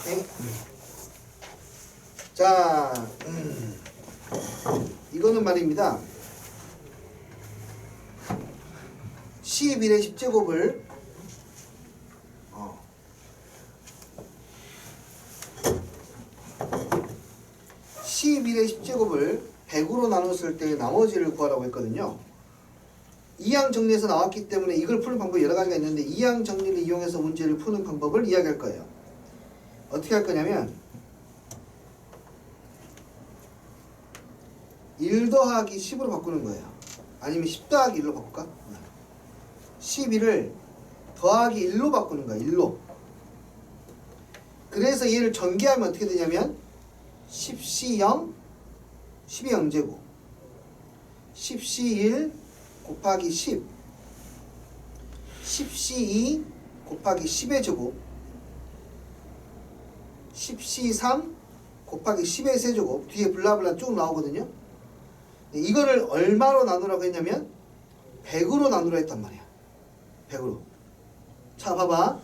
오케이? 자, 이거는 말입니다. 11의 10제곱을 11의 10제곱을 100으로 나눴을 때 나머지를 구하라고 했거든요. 이항 정리에서 나왔기 때문에 이걸 푸는 방법이 여러 가지가 있는데 이항 정리를 이용해서 문제를 푸는 방법을 이야기할 거예요. 어떻게 할 거냐면 1 더하기 10으로 바꾸는 거예요. 아니면 10 더하기 1로 바꿀까? 11을 더하기 1로 바꾸는 거야. 1로. 그래서 얘를 전개하면 어떻게 되냐면 10C 0, 10의 0제곱 10C 1 곱하기 10 10C 2 곱하기 10의 제곱 10C 3 곱하기 10의 세제곱 뒤에 블라블라 쭉 나오거든요. 이거를 얼마로 나누라고 했냐면 100으로 나누라 했단 말이야. 100으로. 자 봐봐.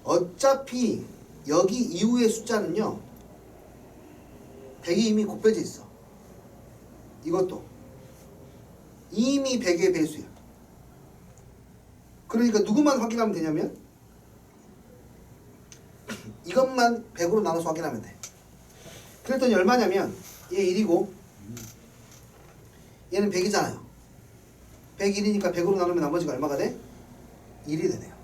어차피 여기 이후의 숫자는요 100이 이미 곱해져 있어. 이것도 이미 100의 배수야. 그러니까 누구만 확인하면 되냐면 이것만 100으로 나눠서 확인하면 돼. 그랬더니 얼마냐면 얘 1이고 얘는 100이잖아요. 101이니까 100으로 나누면 나머지가 얼마가 돼? 1이 되네요.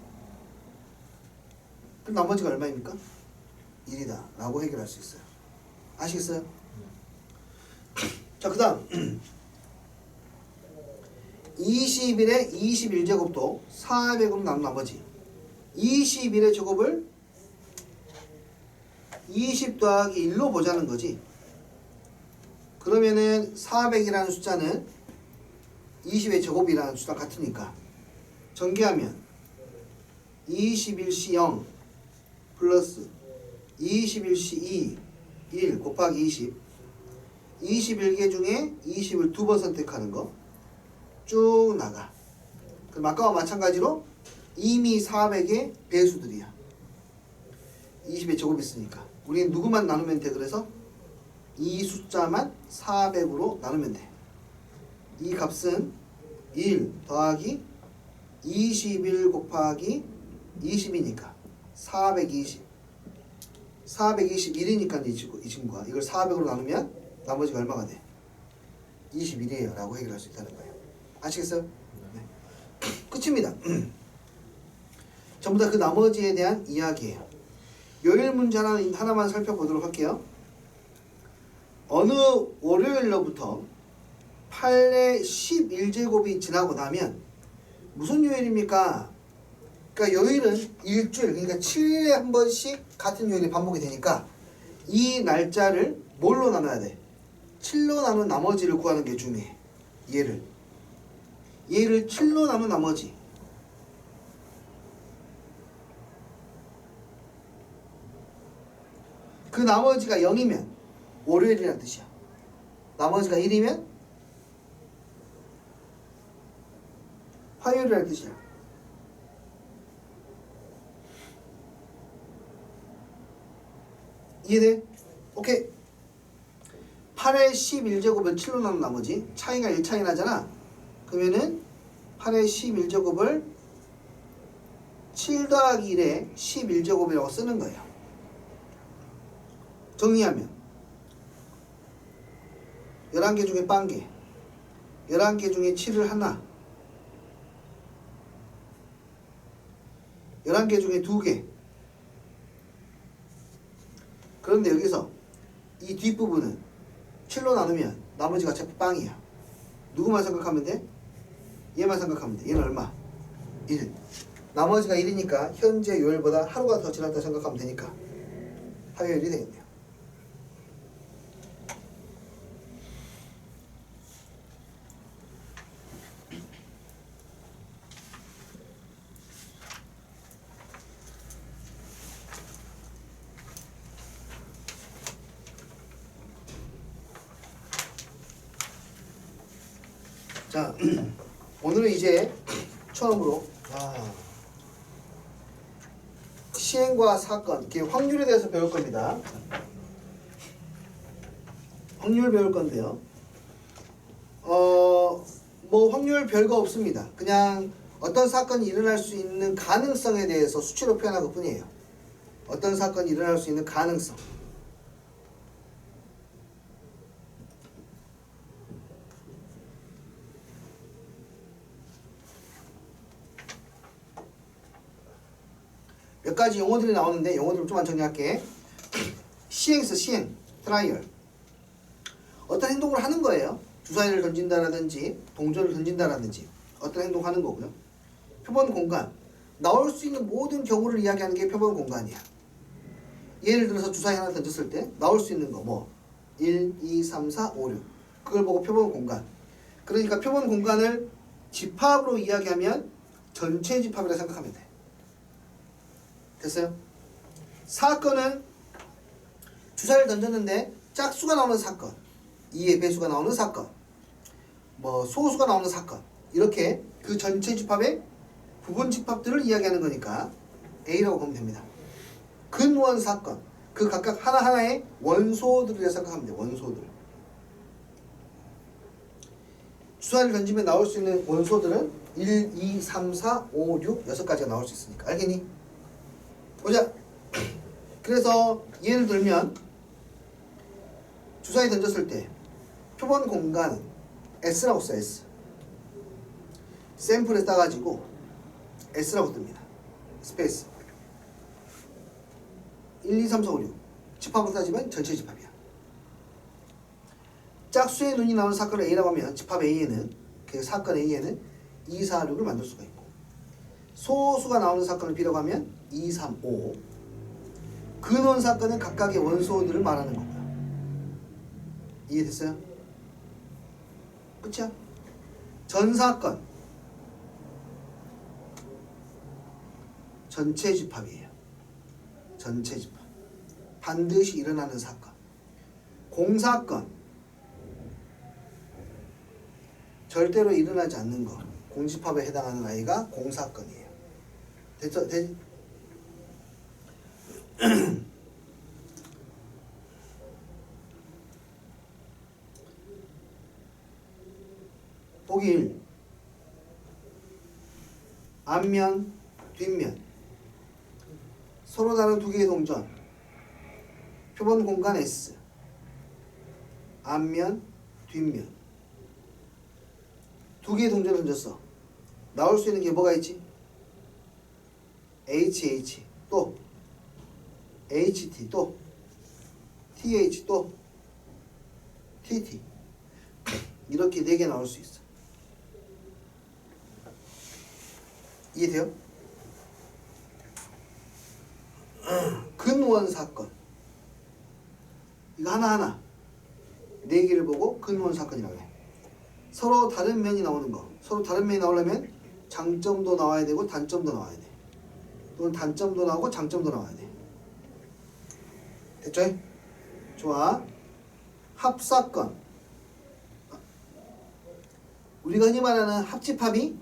그럼 나머지가 얼마입니까? 1이다 라고 해결할 수 있어요. 아시겠어요? 자, 그 다음 21의 21제곱도 400으로 나눈 나머지 21의 제곱을 20 더하기 1로 보자는 거지. 그러면은 400이라는 숫자는 20의 제곱이라는 숫자 같으니까 전개하면 21C 0 플러스 21C 2 1 곱하기 20 21개 중에 20을 2번 선택하는 거 쭉 나가. 그럼 아까와 마찬가지로 이미 400의 배수들이야. 20의 제곱이 있으니까 우리는 누구만 나누면 돼. 그래서 이 숫자만 400으로 나누면 돼. 이 값은 1 더하기 21 곱하기 20이니까 420 421이니까 이 친구가 이걸 400으로 나누면 나머지가 얼마가 돼? 21이에요 라고 해결할 수 있다는 거예요. 아시겠어요? 네. 끝입니다. 전부 다 그 나머지에 대한 이야기예요. 요일 문제 하나만 살펴보도록 할게요. 어느 월요일로부터 8의 11제곱이 지나고 나면 무슨 요일입니까? 그러니까 요일은 일주일, 그러니까 7일에 한 번씩 같은 요일이 반복이 되니까 이 날짜를 뭘로 나눠야 돼? 7로 나눈 나머지를 구하는 게 중요해. 얘를 7로 나눈 나머지 그 나머지가 0이면 월요일이라는 뜻이야. 나머지가 1이면 화요일이라는 뜻이야. 이해돼? 오케이. 8의 11제곱을 7로 나눈 나머지 차이가 1차이 나잖아. 그러면은 8의 11제곱을 7 더하기 1의 11제곱이라고 쓰는 거예요. 정리하면 11개 중에 0개 11개 중에 7을 하나 11개 중에 2개. 그런데 여기서 이 뒷부분은 7로 나누면 나머지가 어차피 0이야. 누구만 생각하면 돼? 얘만 생각하면 돼. 얘는 얼마? 1. 나머지가 1이니까 현재 요일보다 하루가 더 지났다 생각하면 되니까 화요일이 되겠네요. 자, 오늘은 이제 처음으로 시행과 사건, 이렇게 확률에 대해서 배울 겁니다. 확률 배울 건데요. 뭐 확률 별거 없습니다. 그냥 어떤 사건이 일어날 수 있는 가능성에 대해서 수치로 표현한 것 뿐이에요. 어떤 사건이 일어날 수 있는 가능성. 몇 가지 용어들이 나오는데 용어들을 좀만 정리할게. 시행에서 시행, 트라이얼. 어떤 행동을 하는 거예요. 주사위를 던진다라든지 동전을 던진다라든지 어떤 행동을 하는 거고요. 표본 공간. 나올 수 있는 모든 경우를 이야기하는 게 표본 공간이야. 예를 들어서 주사위 하나 던졌을 때 나올 수 있는 거 뭐 1, 2, 3, 4, 5, 6 그걸 보고 표본 공간. 그러니까 표본 공간을 집합으로 이야기하면 전체 집합이라 생각하면 돼. 됐어요? 사건은 주사위를 던졌는데 짝수가 나오는 사건, 2의 배수가 나오는 사건, 뭐 소수가 나오는 사건, 이렇게 그 전체 집합의 부분 집합들을 이야기하는 거니까 A라고 보면 됩니다. 근원 사건, 그 각각 하나하나의 원소들이라 생각하면 돼. 원소들. 주사위를 던지면 나올 수 있는 원소들은 1, 2, 3, 4, 5, 6, 6가지가 나올 수 있으니까. 알겠니? 보자. 그래서 예를 들면 주사위 던졌을 때 표본 공간은 S라고 써. S. 샘플에 따가지고 S라고 뜹니다. 스페이스. 1, 2, 3, 4, 5, 6 집합으로 따지면 전체 집합이야. 짝수의 눈이 나오는 사건을 A라고 하면 집합 A에는, 그 사건 A에는 2, 4, 6을 만들 수가 있고, 소수가 나오는 사건을 B라고 하면 2, 3, 5. 근원 사건은 각각의 원소들을 말하는 거고요. 이해됐어요? 끝이야? 전 사건 전체 집합이에요. 전체 집합. 반드시 일어나는 사건. 공사건 절대로 일어나지 않는 거. 공집합에 해당하는 아이가 공사건이에요. 됐죠? 보기 1. 앞면, 뒷면. 서로 다른 두 개의 동전. 표본 공간 S. 앞면, 뒷면. 두 개의 동전을 던졌어. 나올 수 있는 게 뭐가 있지? HH 또 HT 또 TH 또 TT 이렇게 4개 나올 수 있어. 이해돼요? 근원 사건 이거 하나하나 4개를 보고 근원 사건이라고 해. 서로 다른 면이 나오는 거. 서로 다른 면이 나오려면 장점도 나와야 되고 단점도 나와야 돼. 또는 단점도 나오고 장점도 나와야 돼. 됐죠? 좋아. 합사건. 우리가 흔히 말하는 합집합이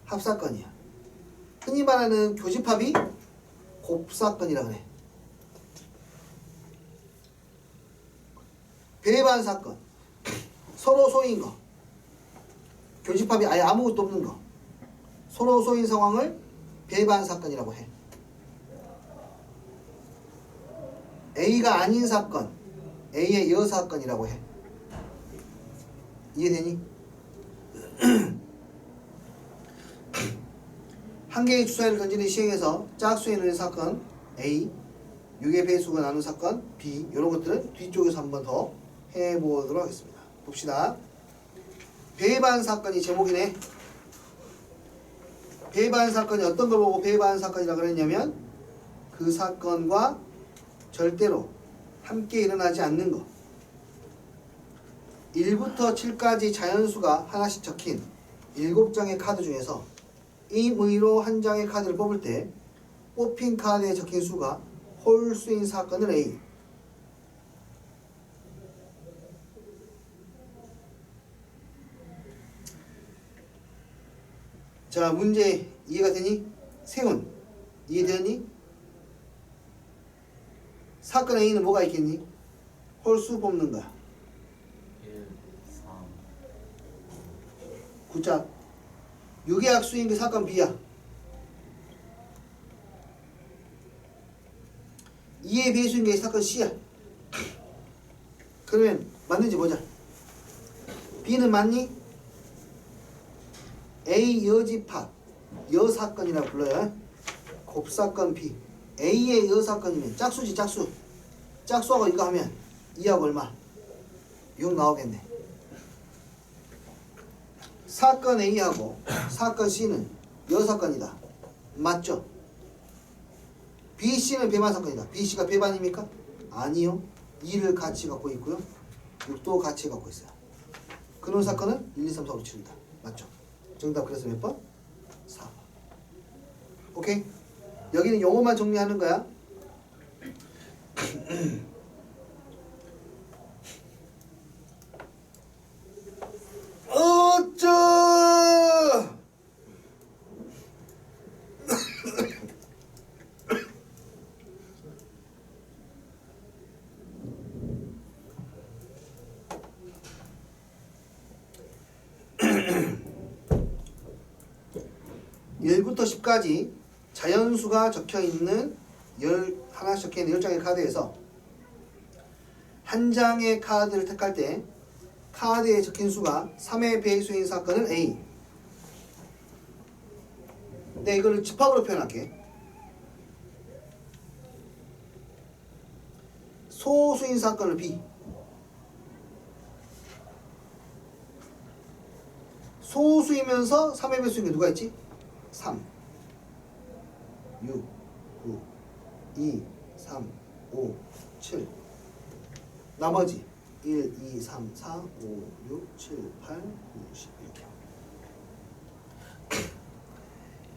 합사건이야. 흔히 말하는 교집합이 곱사건이라고 해. 배반 사건. 서로 소인 거. 교집합이 아예 아무것도 없는 거. 서로 소인 상황을 배반 사건이라고 해. A가 아닌 사건, A의 여 사건이라고 해. 이해되니? 한 개의 주사위를 던지는 시행에서 짝수에 있는 사건 A, 6의 배수가 나눈 사건 B, 이런 것들은 뒤쪽에서 한 번 더 해보도록 하겠습니다. 봅시다. 배반 사건이 제목이네. 배반 사건이 어떤 걸 보고 배반 사건이라고 그랬냐면 그 사건과 절대로 함께 일어나지 않는 것. 1부터 7까지 자연수가 하나씩 적힌 7장의 카드 중에서 임의로 한 장의 카드를 뽑을 때 뽑힌 카드에 적힌 수가 홀수인 사건을 A. 자, 문제 이해가 되니? 세운 이해되니? 사건 A는 뭐가 있겠니? 홀수 뽑는 거야. 1, 3. 굿잡. 6의 약수인 게 사건 B야. 2의 배수인 게 사건 C야. 그러면 맞는지 보자. B는 맞니? A 여집합 여사건이라고 불러요. 곱사건 B. A의 여사건이면 짝수지 짝수. 짝수하고 이거 하면 2하고 얼마? 6 나오겠네. 사건 A하고 사건 C는 여사건이다. 맞죠? BC는 배반 사건이다. BC가 배반입니까? 아니요. 2를 같이 갖고 있고요. 6도 같이 갖고 있어요. 그놈 사건은 1, 2, 3, 4, 5, 7이다. 맞죠? 정답 그래서 몇 번? 4번. 오케이? 여기는 용어만 정리하는 거야. 어쩌! (1부터 10까지) 자연수가 적혀있는 하나씩 적혀있는 10장의 카드에서 한 장의 카드를 택할 때 카드에 적힌 수가 3의 배수인 사건은 A. 네, 이걸 집합으로 표현할게. 소수인 사건을 B. 소수이면서 3의 배수인 게 누가 있지? 3, 6, 9, 2, 3, 5, 7. 나머지 1, 2, 3, 4, 5, 6, 7, 8, 9, 10 이렇게.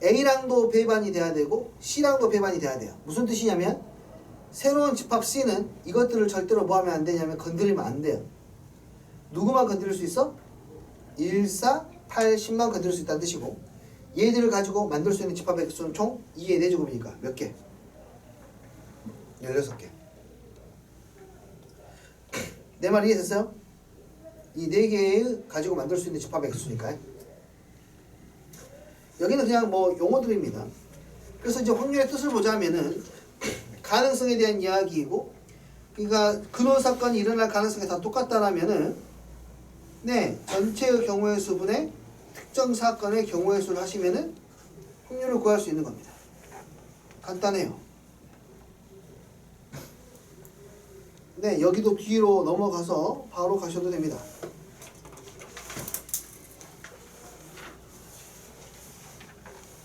A랑도 배반이 돼야 되고 C랑도 배반이 돼야 돼요. 무슨 뜻이냐면 새로운 집합 C는 이것들을 절대로 뭐 하면 안 되냐면 건드리면 안 돼요. 누구만 건드릴 수 있어? 1, 4, 8, 10만 건드릴 수 있다는 뜻이고 얘들을 가지고 만들 수 있는 집합의 개수는 총 2의 4제곱이니까 몇 개? 16개. 내 말 이해됐어요? 이 4개의 가지고 만들 수 있는 집합의 개수니까. 여기는 그냥 뭐 용어들입니다. 그래서 이제 확률의 뜻을 보자면은 가능성에 대한 이야기이고, 그러니까 근원 사건이 일어날 가능성이 다 똑같다라면은 네, 전체의 경우의 수분의 특정 사건의 경우의 수를 하시면은 확률을 구할 수 있는 겁니다. 간단해요. 네, 여기도 뒤로 넘어가서 바로 가셔도 됩니다.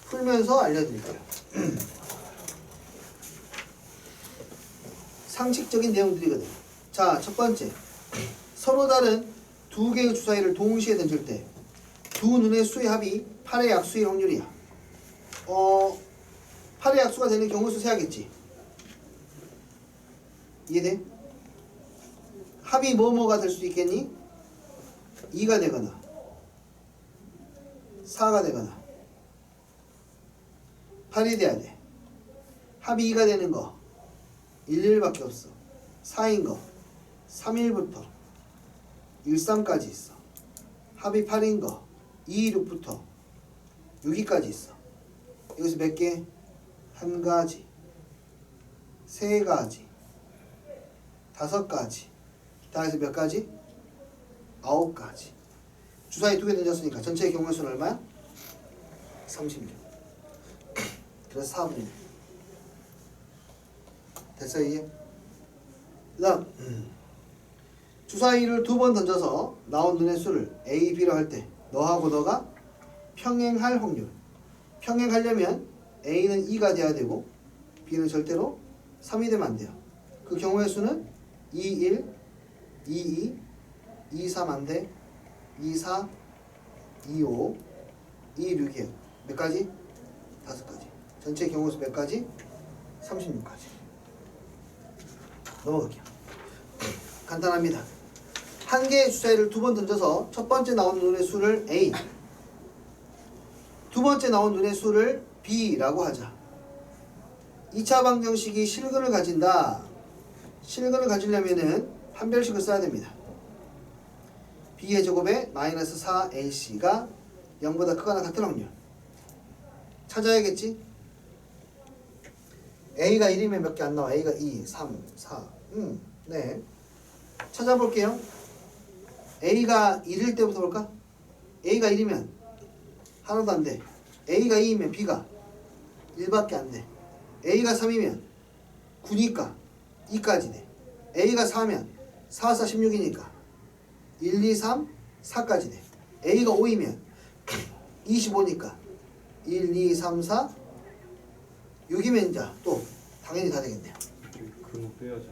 풀면서 알려드릴게요. 상식적인 내용들이거든요. 자, 첫 번째. 서로 다른 두 개의 주사위를 동시에 던질 때 두 눈의 수의 합이 8의 약수일 확률이야. 8의 약수가 되는 경우수 세야겠지. 이해돼? 합이 뭐뭐가 될 수 있겠니? 2가 되거나 4가 되거나 8이 돼야 돼. 합이 2가 되는 거 1, 1밖에 없어. 4인 거 3일부터 1, 3까지 있어. 합이 8인 거 2, 6부터 6위까지 있어. 여기서 몇 개? 한 가지, 세 가지, 5가지. 다 해서 몇 가지? 9가지. 주사위 2개 던졌으니까 전체의 경우의 수는 얼마야? 36. 그래서 4분의 1. 됐어 이해? 그 다음 주사위를 2번 던져서 나온 눈의 수를 A, B로 할 때 너하고 너가 평행할 확률. 평행하려면 A는 2가 돼야 되고 B는 절대로 3이 되면 안 돼요. 그 경우의 수는 2, 1, 2, 2, 2, 3 안 돼. 2, 4, 2, 5, 2, 6이에요. 몇 가지? 5가지. 전체 경우의 수 몇 가지? 36가지. 넘어갈게요. 간단합니다. 한 개의 주사위를 2번 던져서 첫 번째 나온 눈의 수를 A, 두 번째 나온 눈의 수를 B라고 하자. 2차 방정식이 실근을 가진다. 실근을 가지려면은 한 별씩을 써야 됩니다. b의 제곱에 마이너스 4ac가 0보다 크거나 같은 확률 찾아야겠지? a가 1이면 몇 개 안 나와? a가 2, 3, 4 네 찾아볼게요. a가 1일 때부터 볼까? a가 1이면 하나도 안 돼. a가 2이면 b가 1밖에 안 돼. a가 3이면 9니까 2까지 돼. a가 4면 4, 4, 16이니까 1, 2, 3, 4까지 돼. a가 5이면 25니까 1, 2, 3, 4, 6이면 이제 또 당연히 다 되겠네요. 그거 빼야지.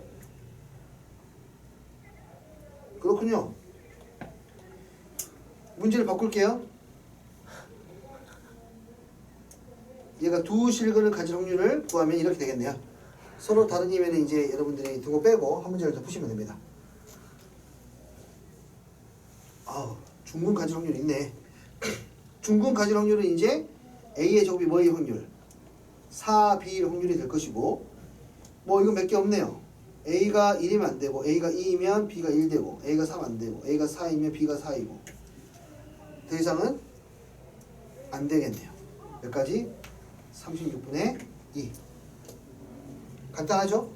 그렇군요. 문제를 바꿀게요. 얘가 두 실근을 가질 확률을 구하면 이렇게 되겠네요. 서로 다른 이면은 이제 여러분들이 두고 빼고 한 문제를 더 푸시면 됩니다. 아우, 중근 가질 확률이 있네. 중근 가질 확률은 이제 A의 제곱이 뭐의 확률? 4B의 확률이 될 것이고, 뭐 이건 몇 개 없네요. A가 1이면 안 되고, A가 2이면 B가 1 되고, A가 3 안 되고, A가 4이면 B가 4이고, 더 이상은 안 되겠네요. 몇 가지? 36분의 2. 간단하죠?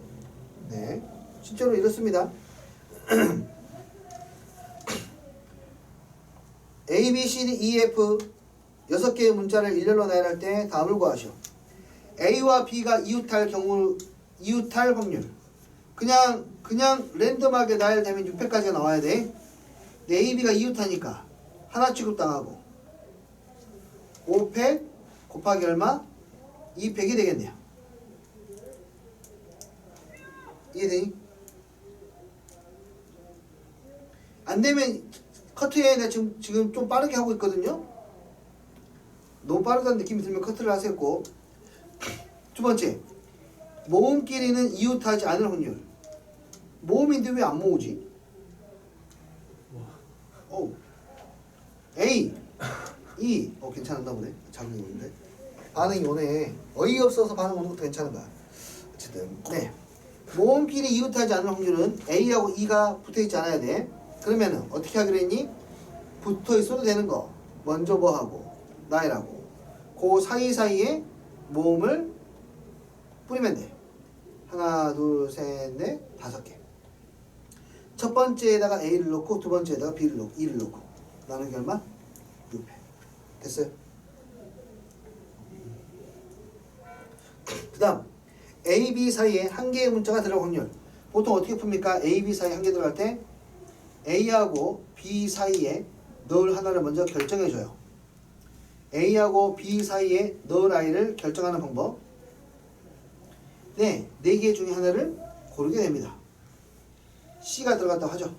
네. 실제로 이렇습니다. A, B, C, D, E, F 6개의 문자를 일렬로 나열할 때 다음을 구하시오. A와 B가 이웃할 경우 이웃할 확률. 그냥 랜덤하게 나열되면 600까지가 나와야 돼. 근데 A, B가 이웃하니까 하나 취급당하고 5팩 곱하기 얼마? 2팩이 되겠네요. 이해되니? 안되면 커트에 내가 지금 좀 빠르게 하고 있거든요. 너무 빠르다는 느낌이 들면 커트를 하셨고, 두 번째, 모음끼리는 이웃하지 않을 확률. 모음인데 왜 안 모으지? A, E, 괜찮았나 보네. 작은 오는데 반응이 오네. 어이없어서 반응 오는 것도 괜찮은 거야. 어쨌든 네, 모음끼리 이웃하지 않을 확률은 A하고 E가 붙어있지 않아야 돼. 그러면은 어떻게 하기로 했니? 붙어있어도 되는 거 먼저 뭐 하고 나열하고 그 사이사이에 모음을 뿌리면 돼. 하나 둘 셋 넷 다섯 개. 첫 번째에다가 A를 넣고 두 번째에다가 B를 넣고 E를 넣고 나누기 얼마? 6회. 됐어요? 그 다음 A, B 사이에 한 개의 문자가 들어갈 확률. 보통 어떻게 풉니까? A, B 사이에 한 개 들어갈 때 A하고 B 사이에 넣을 하나를 먼저 결정해줘요. A하고 B 사이에 넣을 아이를 결정하는 방법. 네 개 중에 하나를 고르게 됩니다. C가 들어갔다고 하죠.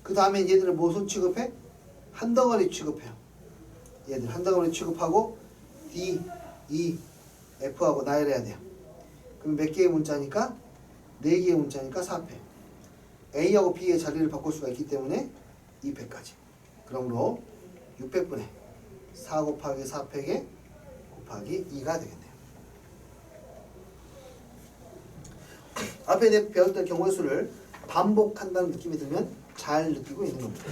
그 다음에 얘들을 무슨 취급해? 한 덩어리 취급해요. 얘들 한 덩어리 취급하고 D, E, F하고 나열해야 돼요. 그럼 몇 개의 문자니까? 4개의 문자니까 4패. A하고 B의 자리를 바꿀 수가 있기 때문에 2패까지. 그러므로 600분의 4 곱하기 4팩에 곱하기 2가 되겠네요. 앞에 배웠던 경우의 수를 반복한다는 느낌이 들면 잘 느끼고 있는 겁니다.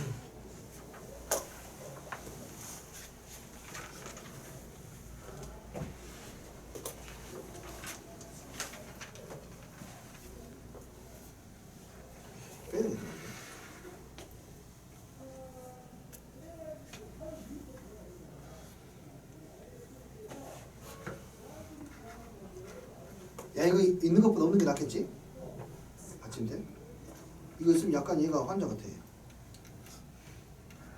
야 이거 있는 것보다 없는 게 낫겠지? 받침대? 이거 있으면 약간 얘가 환자 같아.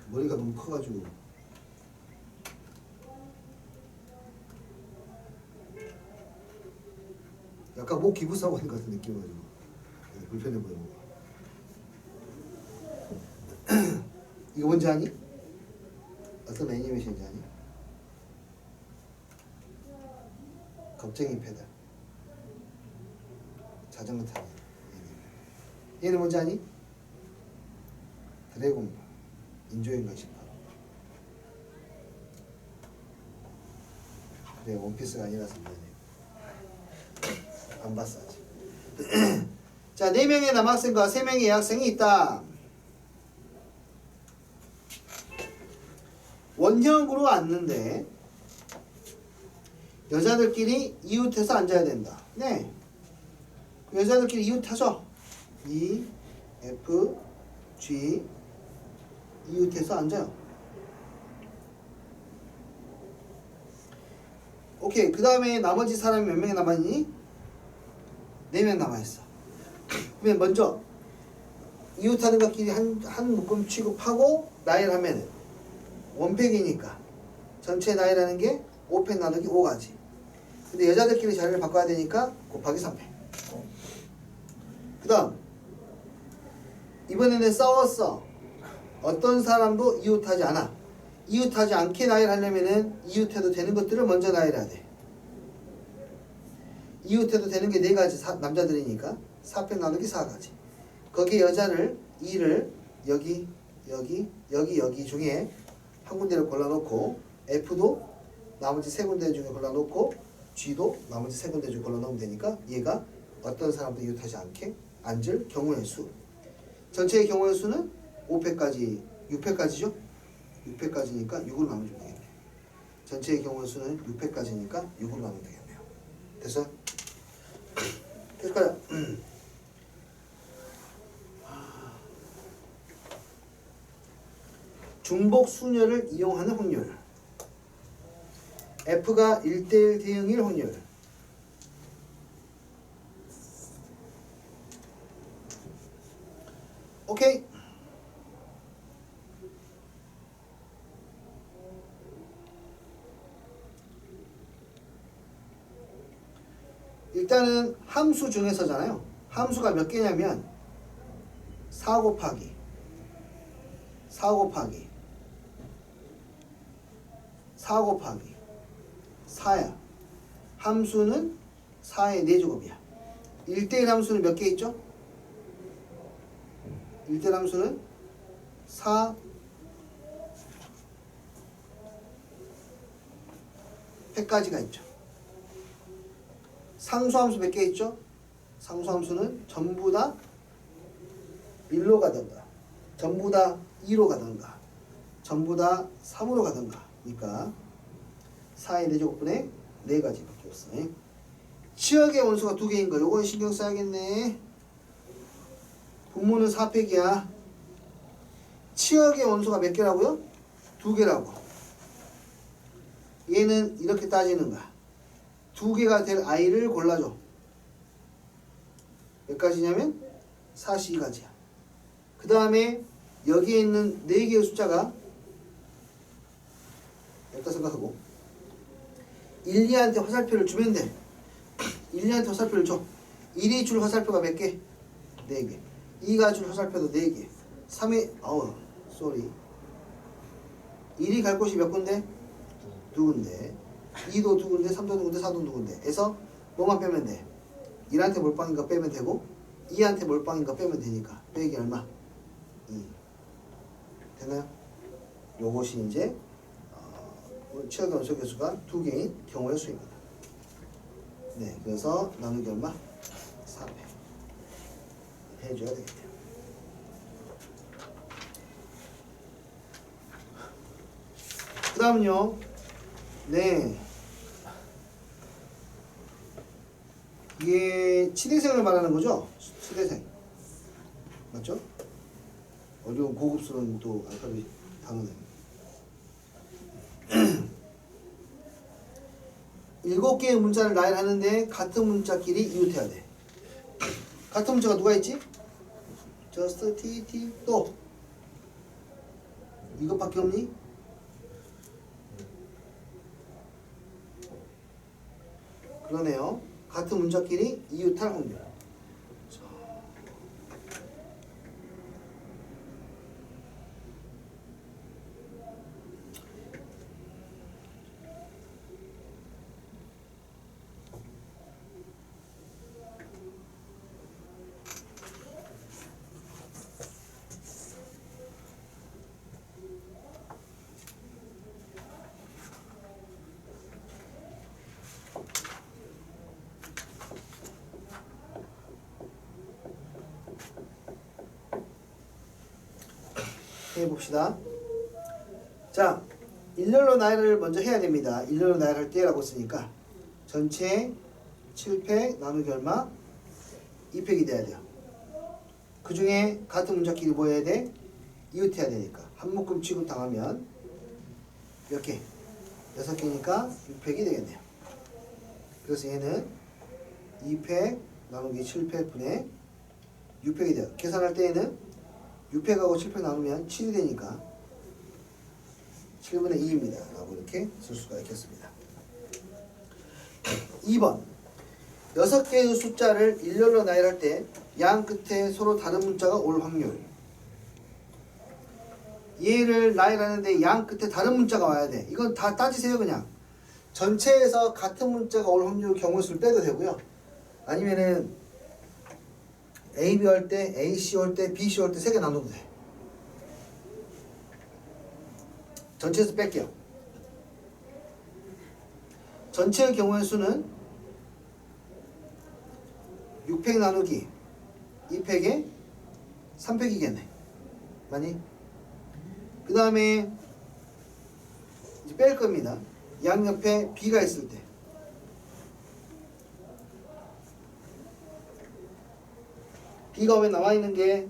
머리가 너무 커가지고. 약간 목 기부싸고 하는 것 같은 느낌이가지고 불편해 보이고. 이거 뭔지 아니? 어떤 애니메이션인지 아니? 겁쟁이 페달 자전거 타는 얘는 뭔지 아니? 드래곤볼 인조인간 18. 그래 원피스가 아니라서 미안해. 안 봤어 아직. 자 자, 4명의 남학생과 3명의 여학생이 있다. 원형으로 앉는데 여자들끼리 이웃해서 앉아야 된다. 네. 여자들끼리 이웃하죠. E, F, G 이웃해서 앉아요. 오케이. 그 다음에 나머지 사람이 몇 명이 남았니? 4명 남아있어. 그러면 먼저 이웃하는 것끼리 한 묶음 취급하고 나열 하면은 원팩이니까 전체 나열하는 게 5팩 나누기 5가지. 근데 여자들끼리 자리를 바꿔야 되니까 곱하기 3팩. 그 다음 이번에는 싸웠어. 어떤 사람도 이웃하지 않아. 이웃하지 않게 나열하려면은 이웃해도 되는 것들을 먼저 나열해야 돼. 이웃해도 되는 게 4가지. 남자들이니까 4팩 나누기 4가지. 거기에 여자를 2를 여기 중에 한 군데를 골라놓고 F도 나머지 3군데 중에 골라놓고 G도 나머지 3군데 중에 골라놓으면 되니까 얘가 어떤 사람도 이웃하지 않게 앉을 경우의 수. 전체의 경우의 수는 5팩까지 6팩까지죠? 6팩까지니까 6으로 나누면 되겠네. 전체의 경우의 수는 6팩까지니까 6으로 나누면 되겠네요. 됐어요? 될까요? 중복 수녀를 이용하는 확률. F가 1대1 대응일 확률. 오케이. 일단은 함수 중에서잖아요. 함수가 몇 개냐면 4 곱하기 4야. 함수는 4의 4제곱이야. 1대1 함수는 몇 개 있죠? 1대1 함수는 4 팩까지가 있죠. 상수함수 몇 개 있죠? 상수함수는 전부 다 1로 가든가 전부 다 2로 가든가 전부 다 3으로 가든가. 그러니까 4의 4제곱분의 4가지밖에 없어. 치역의 원수가 2개인 거 요건 신경 써야겠네. 분모는 4팩이야. 치역의 원수가 몇 개라고요? 2개라고. 얘는 이렇게 따지는 거야. 2개가 될 i를 골라줘. 몇 가지냐면 42가지야. 그 다음에 여기에 있는 4개의 숫자가 여기다 생각하고 1, 2한테 화살표를 주면 돼. 1, 2한테 화살표를 줘. 1이 줄 화살표가 몇 개? 4개. 2가 줄 화살표도 4개. 3이 쏘리 1이 갈 곳이 몇 군데? 2군데. 2도 2군데, 3도 2군데, 4도 2군데. 에서 뭐만 빼면 돼? 1한테 몰빵인 거 빼면 되고 2한테 몰빵인 거 빼면 되니까 빼기 얼마? 2. 되나요? 요것이 이제 치역의 원소 개수가 2개인 경우의 수입니다. 네, 그래서 나누기 얼마? 4배 해줘야 되겠네요. 그 다음은요. 네, 이게 치대생을 말하는 거죠? 치대생 맞죠? 어려운 고급스러운 또 알파벳 단어네. 7개의 문자를 나열하는데 같은 문자끼리 이웃해야 돼. 같은 문자가 누가 있지? just, t, 또 이것밖에 없니? 그러네요. 같은 문자끼리 이웃할 확률. 해봅시다. 자, 일렬로 나열을 먼저 해야 됩니다. 일렬로 나열할 때라고 쓰니까 전체 7팩 나누기 얼마? 2팩이 돼야 돼요. 그 중에 같은 문자끼리 뭐 해야 돼? 이웃해야 되니까 한 묶음 취급 당하면 몇 개? 6개니까 6팩이 되겠네요. 그래서 얘는 2팩 나누기 7팩 분의 6팩이 돼요. 계산할 때에는 6팩하고 7팩 나누면 7이 되니까 7분의 2입니다. 라고 이렇게 쓸 수가 있겠습니다. 2번 6개의 숫자를 일렬로 나열할 때 양 끝에 서로 다른 문자가 올 확률. 얘를 나열하는데 양 끝에 다른 문자가 와야 돼. 이건 다 따지세요. 그냥 전체에서 같은 문자가 올 확률 경우 수를 빼도 되고요. 아니면은 A, B 할 때 A, C 올 때 B, C 올 때 3개 나눠도 돼. 전체에서 뺄게요. 전체의 경우의 수는 6팩 나누기 2팩에 3팩이겠네. 맞니? 그 다음에 이제 뺄 겁니다. 양옆에 B가 있을 때 B가 왜 나와 있는 게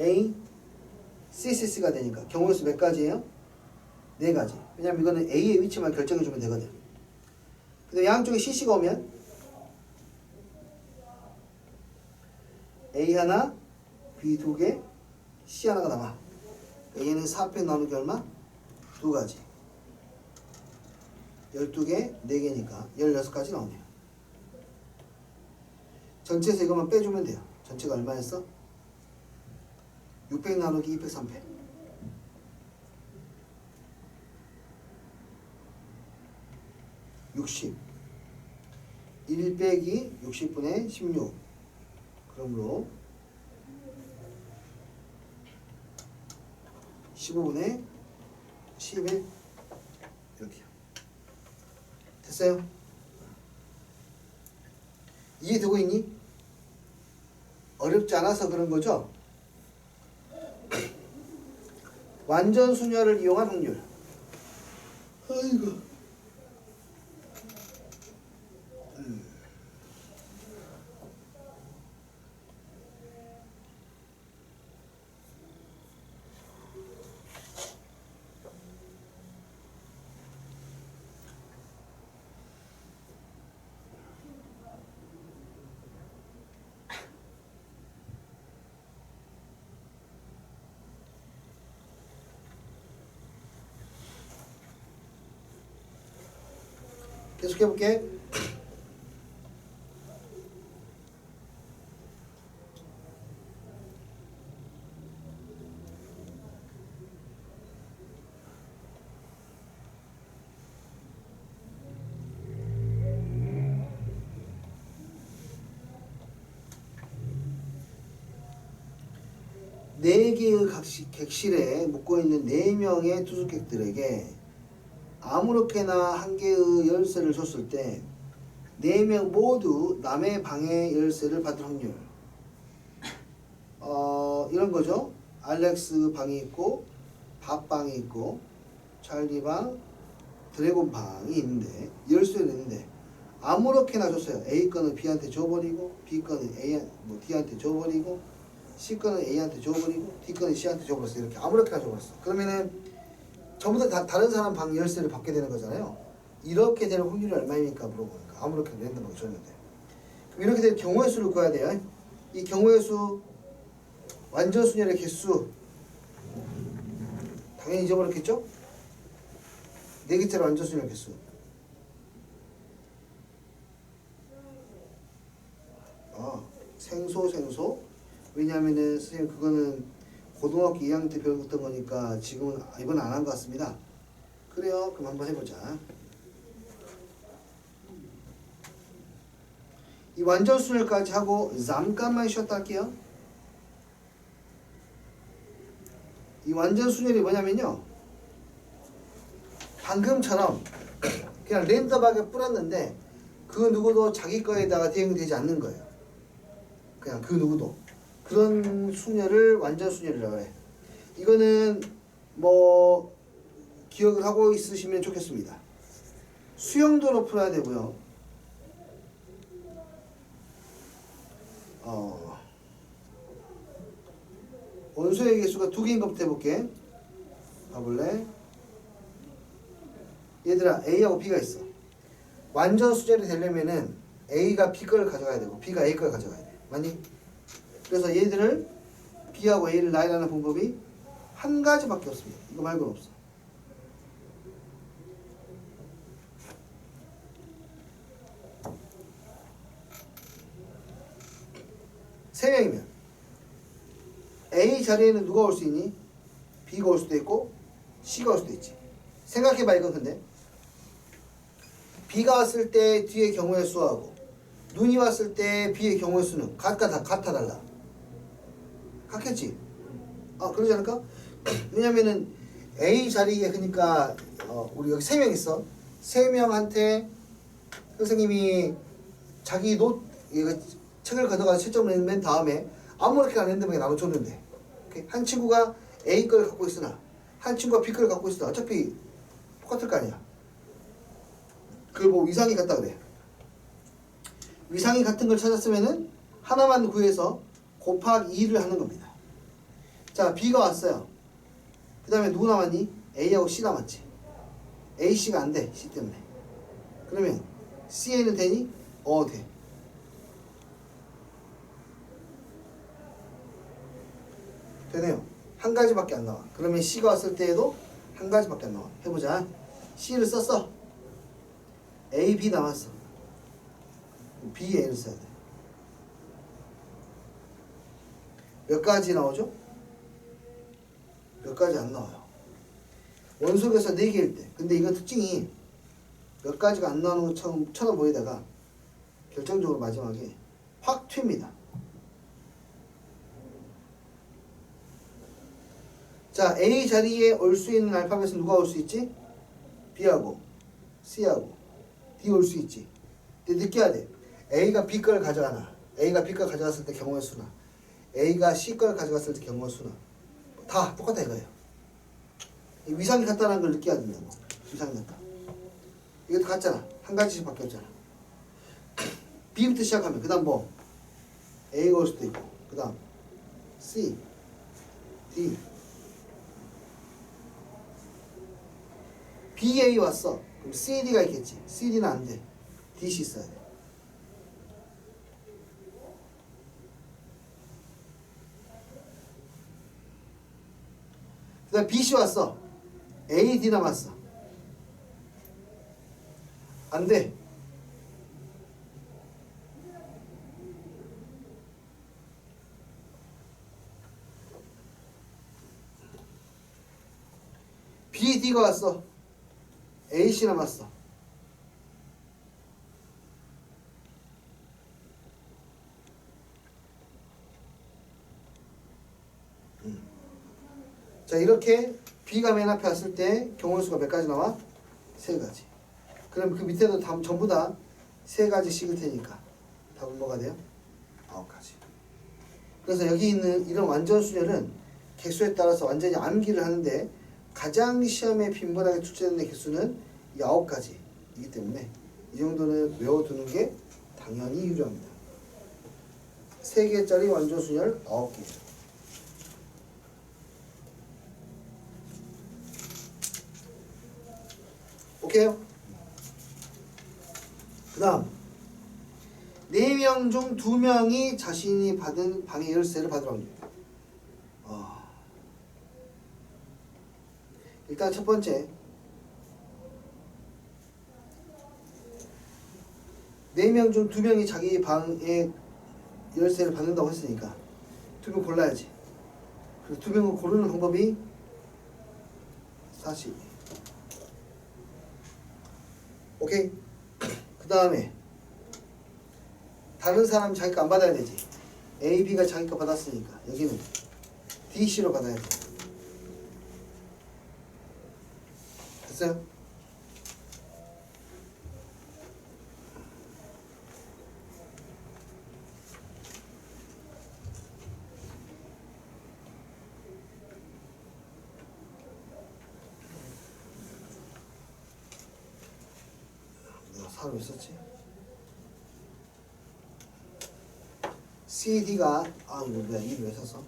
A, C, C, C가 되니까 경우의 수 몇 가지예요? 4가지. 왜냐면 이거는 A의 위치만 결정해 주면 되거든. 근데 양쪽에 C, C가 오면 A 하나, B 2개, C 하나가 남아. A는 4팩 나누기 얼마? 2가지. 12개, 4개니까 16가지 나오네요. 전체에서 이것만 빼주면 돼요. 전체가 얼마였어? 600 나누기 200, 300. 60. 1 빼기 60분의 16. 그러므로 15분의 11. 이렇게요. 됐어요? 이해되고 있니? 어렵지 않아서 그런 거죠? 완전 수녀를 이용한 확률. 아이고. 계속 해볼게. 네 개의 객실에 묵고 있는 4명의 투숙객들에게 아무렇게나 한 개의 열쇠를 줬을 때 4명 모두 남의 방의 열쇠를 받을 확률. 이런 거죠. 알렉스 방이 있고 밥 방이 있고 찰리 방, 드래곤 방이 있는데 열쇠는 있는데 아무렇게나 줬어요. A 거는 B한테 줘버리고 B 거는 D한테 줘버리고 C 거는 A한테 줘버리고 D 거는 C한테 줘버렸어. 이렇게 아무렇게나 줘버렸어. 그러면은 전부 다 다른 사람 방 열쇠를 받게 되는 거잖아요. 이렇게 되는 확률이 얼마입니까? 물어보니까 아무렇게나 랜덤하게 줬는데. 그럼 이렇게 될 경우의 수를 구해야 돼요. 이 경우의 수 완전 수녀의 개수 당연히 잊어버렸겠죠? 4개짜리 완전 수녀의 개수. 생소. 왜냐하면은 선생님 그거는 고등학교 2학년 때 배웠던 거니까 지금은 이번 안 한 것 같습니다. 그래요. 그럼 한번 해보자. 이 완전 수열까지 하고 잠깐만 쉬었다 할게요. 이 완전 수열이 뭐냐면요. 방금처럼 그냥 랜덤하게 뿌렸는데 그 누구도 자기 거에다가 대응되지 않는 거예요. 그냥 그 누구도. 그런 수녀를 완전 수녀라고 해. 이거는 뭐 기억을 하고 있으시면 좋겠습니다. 수영도로 풀어야 되고요. 원소의 개수가 2개인 것부터 해볼게. 봐볼래? 얘들아, A하고 B가 있어. 완전 수절이 되려면은 A가 B 걸 가져가야 되고 B가 A 걸 가져가야 돼. 맞니? 그래서 얘들을 B하고 A를 나열하는 방법이 한 가지밖에 없습니다. 이거 말고는 없어. 세 명이면 A 자리에는 누가 올 수 있니? B가 올 수도 있고 C가 올 수도 있지. 생각해봐. 이건 근데 B가 왔을 때 D의 경우의 수하고 눈이 왔을 때 B의 경우의 수는 같아 달라? 같겠지? 그러지 않을까? 왜냐면은 A 자리에 그러니까 우리 여기 3명 있어. 3명한테 선생님이 자기 이거 책을 가져가서 채점을 맨 다음에 아무렇게나 랜덤하게 나눠줬는데 한 친구가 A 걸 갖고 있으나 한 친구가 B 걸 갖고 있으나 어차피 똑같을 거 아니야. 그걸 뭐 위상이 같다 그래. 위상이 같은 걸 찾았으면은 하나만 구해서 곱하기 2를 하는 겁니다. 자, B가 왔어요. 그 다음에 누구 남았니? A하고 C 남았지. A, C가 안 돼. C 때문에. 그러면 C에는 되니? 돼. 되네요. 한 가지밖에 안 나와. 그러면 C가 왔을 때에도 한 가지밖에 안 나와. 해보자. C를 썼어. A, B 남았어. B에 A를 써야 돼. 몇 가지 나오죠? 몇 가지 안 나와요. 원소에서 4개일 때. 근데 이거 특징이 몇 가지가 안 나오는 것처럼 보이다가 결정적으로 마지막에 확 튑니다. 자, A 자리에 올 수 있는 알파벳은 누가 올 수 있지? B하고 C하고 D 올 수 있지. 근데 느껴야 돼. A가 B 걸 가져가나 A가 B 걸 가져갔을 때 경우의 수나 A가 C 걸 가져갔을 때 경우의 수나 다 똑같다 이거예요. 위상이 같다는 걸 느껴야 된다고. 위상이 같다. 이것도 같잖아. 한 가지씩 밖에 없잖아. B부터 시작하면 그 다음 뭐 A가 올 수도 있고 그 다음 C, D BA 왔어. 그럼 CD가 있겠지. CD는 안 돼. DC 있어야 돼. 그 다음 BC 왔어. AD 남았어. 안 돼. BD가 왔어. AC 남았어. 자, 이렇게 B가 맨 앞에 왔을 때 경우의 수가 몇 가지 나와? 3가지. 그럼 그 밑에도 전부 다 3가지씩일 테니까 답은 뭐가 돼요? 9가지. 그래서 여기 있는 이런 완전 수열은 개수에 따라서 완전히 암기를 하는데 가장 시험에 빈번하게 출제되는 개수는 이 9가지이기 때문에 이 정도는 외워두는 게 당연히 유리합니다. 3개짜리 완전 수열 9개. 오케이요? 그 다음 4명 중 2명이 자신이 받은 방의 열쇠를 받을 확률. 일단 첫 번째 4명 중 2명이 자기 방의 열쇠를 받는다고 했으니까 2명 골라야지. 그래서 2명을 고르는 방법이 40. 오케이? 그 다음에 다른 사람 자기가 안 받아야 되지. A, B가 자기가 받았으니까 여기는 D, C로 받아야 돼. 됐어요? 4로 있었지? CD가 이거 뭐야 2를 왜 썼어?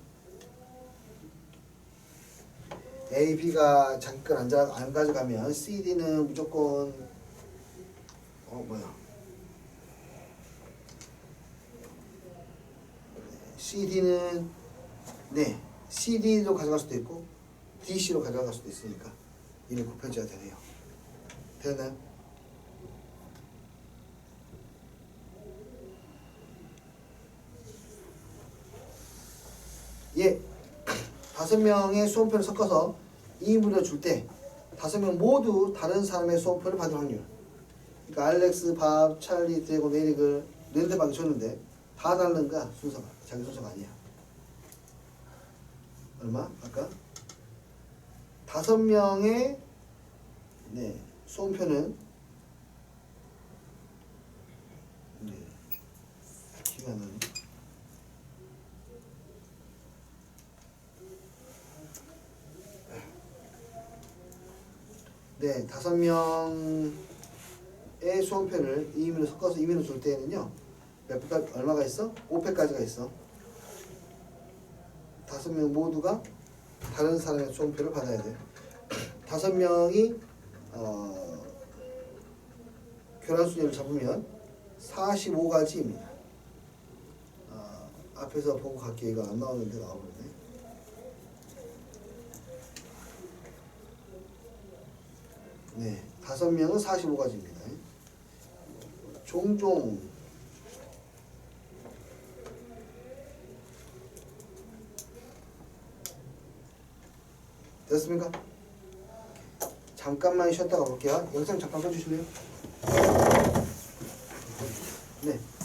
A, B가 잠깐 안 가져가면 CD는 무조건 뭐야 CD는 네 CD로 가져갈 수도 있고 DC로 가져갈 수도 있으니까 이를 곱해줘야 되네요. 되나요? 예, 5명의 수험표를 섞어서 2인분을 줄 때 5명 모두 다른 사람의 수험표를 받을 확률. 그러니까 알렉스, 밥, 찰리, 드래곤, 에릭을 랜드박이 줬는데 다 다른가 순서가 자기 순서가 아니야. 얼마? 아까 5명의 네, 수험표는 네, 기가 안 나네. 네, 5명의 수험표를 2인분을 섞어서 2인분을 줄 때에는요 몇 패까지 얼마가 있어? 5패까지가 있어. 5명 모두가 다른 사람의 수험표를 받아야 돼. 5명이 교란 순위를 잡으면 45가지입니다. 앞에서 보고 갈게. 이거 안 나오는데 나오는데. 네, 5명은 45가지입니다. 종종 됐습니까? 잠깐만 쉬었다가 볼게요. 영상 잠깐 꺼주실래요? 네.